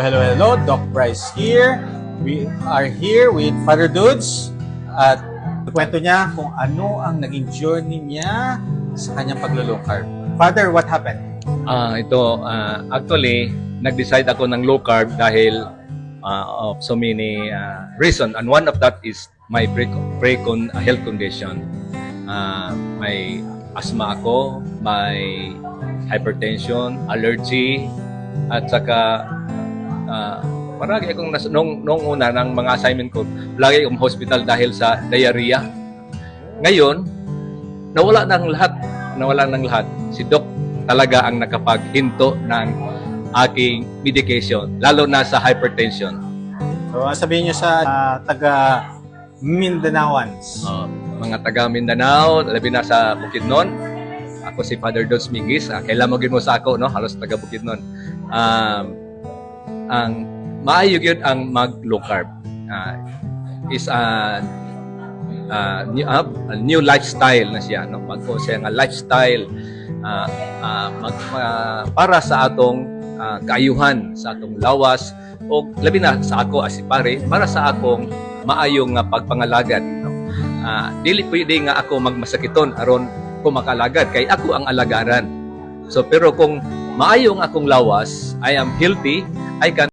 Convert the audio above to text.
Hello, Doc Bryce here. We are here with Father Dudes at kwento niya kung ano ang naging journey niya sa kanyang paglo-low carb. Father, what happened? Actually, nag-decide ako ng low carb dahil of so many reasons, and one of that is my health condition. May asthma ako, may hypertension, allergy, at saka paragi akong nung una ng mga assignment ko, lagi akong hospital dahil sa diarrhea. Ngayon, nawala ng lahat. Si Doc talaga ang nakapaghinto ng aking medication, lalo na sa hypertension. So, sabihin niyo sa taga Mindanaoans. Mga taga Mindanao, labi na sa Bukidnon. Ako si Father Dos Mingis. Kailan mo mo sa ako, no? Halos taga Bukidnon. Ang maayo yun ang mag-low carb. Is a new lifestyle na siya, no? Magko siya nga lifestyle para sa atong kaayuhan, sa atong lawas, o labi na sa ako as pare, para sa akong maayong pagpangalagad, no? Dili pwede nga ako magmasakiton aron ko makalagad kay ako ang alagaran. So pero kung maayong akong lawas, I am healthy, I can